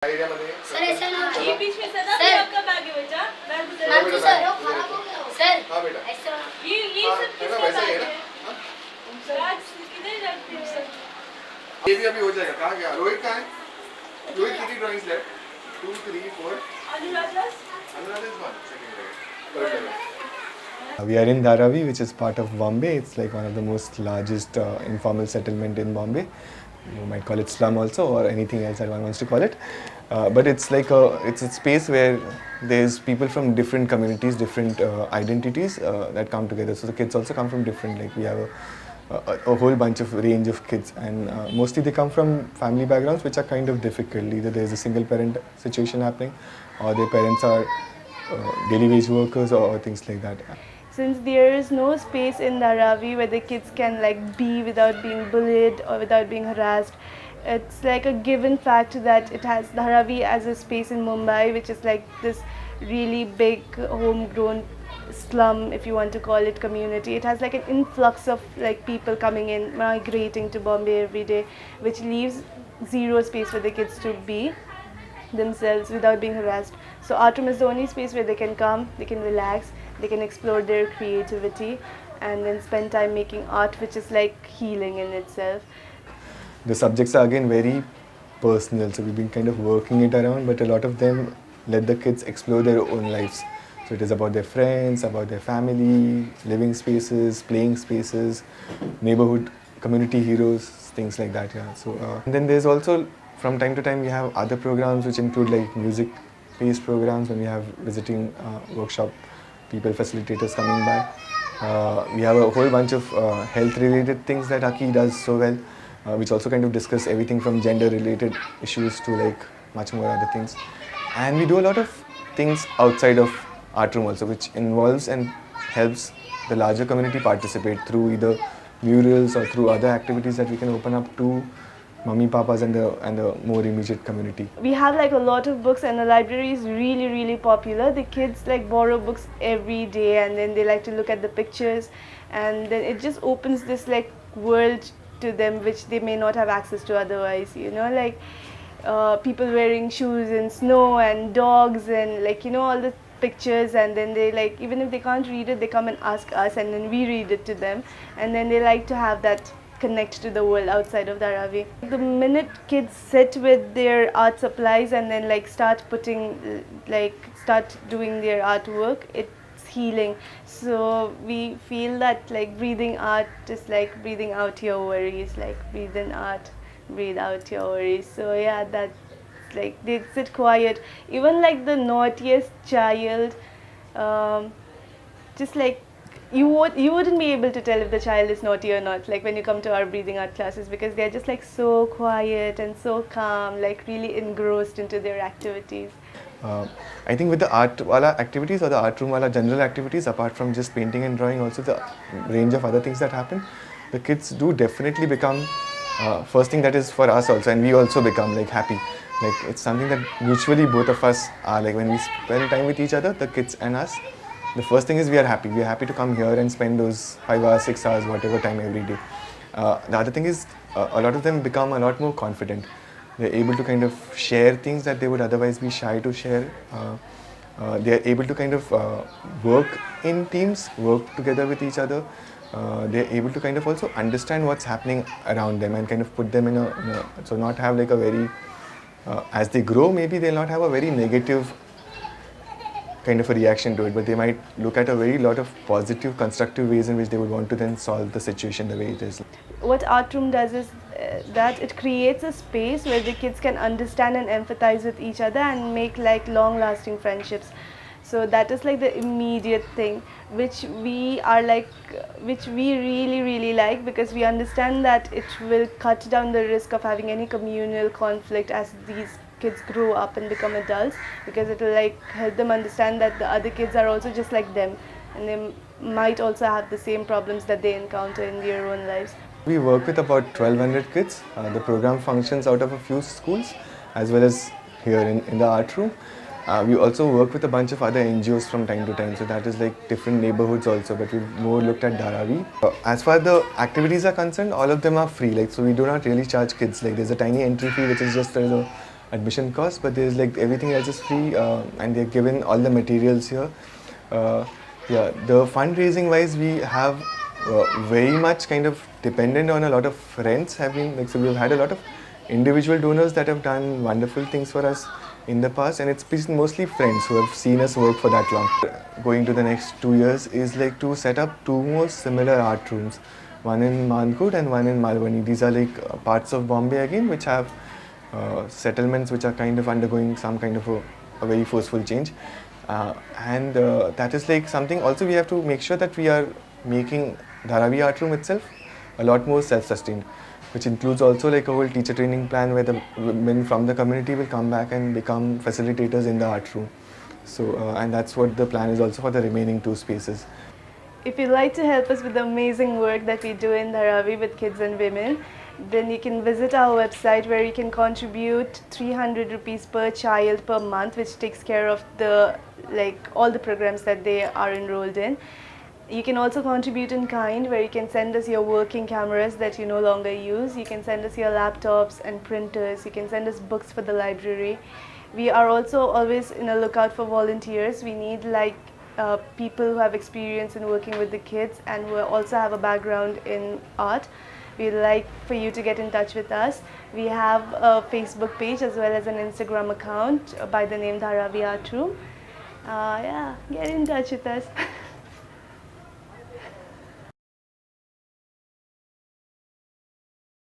Idea मध्ये sir ऐसा ना ये बीच में से ना सर। आपका बैग है बेटा बैग उधर मैम बेटा, जी सर बैग। सर हाँ बेटा ऐसा ये हाँ, सब है किसका ना वैसा ही बैग है है ना हाँ? बैग किधर रखते हैं सर ये भी अभी हो जाएगा कहाँ गया रोहित कहाँ है रोहित कितनी drawings left 2 3 4 Anuradha's Anuradha is one second third level We are in Dharavi, which is part of Bombay. It's like one of the most largest informal settlement in Bombay. You might call it slum also, or anything else that one wants to call it. But it's like it's a space where there's people from different communities, different identities that come together. So the kids also come from different. Like we have a whole bunch of range of kids, and mostly they come from family backgrounds which are kind of difficult. Either there's a single parent situation happening, or their parents are daily wage workers or things like that. Since there is no space in Dharavi where the kids can like be without being bullied or without being harassed, it's like a given fact that it has Dharavi as a space in Mumbai, which is like this really big homegrown slum, if you want to call it, community. It has like an influx of like people coming in, migrating to Bombay every day, which leaves zero space for the kids to be themselves without being harassed. So art room is the only space where they can come, they can relax, they can explore their creativity and then spend time making art, which is like healing in itself. The subjects are again very personal, so we've been kind of working it around, but a lot of them let the kids explore their own lives. So it is about their friends, about their family, living spaces, playing spaces, neighborhood, community heroes, things like that. Yeah. So and then there's also from time to time we have other programs which include like music-based programs when we have visiting workshop people, facilitators coming by. We have a whole bunch of health-related things that Aki does so well, which also kind of discuss everything from gender-related issues to like much more other things. And we do a lot of things outside of art room also, which involves and helps the larger community participate through either murals or through other activities that we can open up to mummy papas and the more immediate community. We have like a lot of books and the library is really popular. The kids like borrow books every day and then they like to look at the pictures and then it just opens this like world to them which they may not have access to otherwise, you know, like people wearing shoes in snow and dogs and like, you know, all the pictures, and then they like, even if they can't read it, they come and ask us and then we read it to them, and then they like to have that connect to the world outside of Dharavi. The minute kids sit with their art supplies and then like start doing their artwork, it's healing. So we feel that like breathing art is like breathing out your worries, like breathe in art, breathe out your worries. So yeah, that's like they sit quiet. Even like the naughtiest child, just like you wouldn't be able to tell if the child is naughty or not, like when you come to our breathing art classes, because they're just like so quiet and so calm, like really engrossed into their activities. I think with the art wala activities or the art room wala general activities, apart from just painting and drawing, also the range of other things that happen, the kids do definitely become first thing that is for us also, and we also become like happy. Like it's something that mutually both of us are like, when we spend time with each other, the kids and us, the first thing is we are happy. We are happy to come here and spend those 5 hours, 6 hours, whatever time every day. The other thing is a lot of them become a lot more confident. They're able to kind of share things that they would otherwise be shy to share. They're able to kind of work in teams, work together with each other. They're able to kind of also understand what's happening around them and kind of put them in a so not have like a very, as they grow, maybe they'll not have a very negative kind of a reaction to it, but they might look at a very lot of positive, constructive ways in which they would want to then solve the situation the way it is. What art room does is that it creates a space where the kids can understand and empathize with each other and make like long-lasting friendships. So that is like the immediate thing which we really like, because we understand that it will cut down the risk of having any communal conflict as these kids grow up and become adults, because it will like help them understand that the other kids are also just like them and they might also have the same problems that they encounter in their own lives. We work with about 1200 kids. The program functions out of a few schools as well as here in the art room. We also work with a bunch of other NGOs from time to time, so that is like different neighborhoods also, but we've more looked at Dharavi. As far as the activities are concerned, all of them are free, like, so we do not really charge kids. Like there's a tiny entry fee which is just admission cost, but there's like everything else is free, and they're given all the materials here. Yeah, the fundraising wise, we have very much kind of dependent on a lot of friends have been like, so we've had a lot of individual donors that have done wonderful things for us in the past, and it's been mostly friends who have seen us work for that long. Going to the next 2 years is like to set up 2 more similar art rooms, one in Mankud and one in Malwani. These are like parts of Bombay again, which have settlements which are kind of undergoing some kind of a very forceful change. And that is like something also we have to make sure that we are making Dharavi Art Room itself a lot more self-sustained, which includes also like a whole teacher training plan where the women from the community will come back and become facilitators in the art room. So, and that's what the plan is also for the remaining 2 spaces. If you'd like to help us with the amazing work that we do in Dharavi with kids and women, then you can visit our website where you can contribute 300 rupees per child per month, which takes care of the all the programs that they are enrolled in. You can also contribute in kind, where you can send us your working cameras that you no longer use. You can send us your laptops and printers. You can send us books for the library. We are also always in a lookout for volunteers. We need people who have experience in working with the kids and who also have a background in art. We'd like for you to get in touch with us. We have a Facebook page as well as an Instagram account by the name Dharavi Art Room. Yeah, get in touch with us.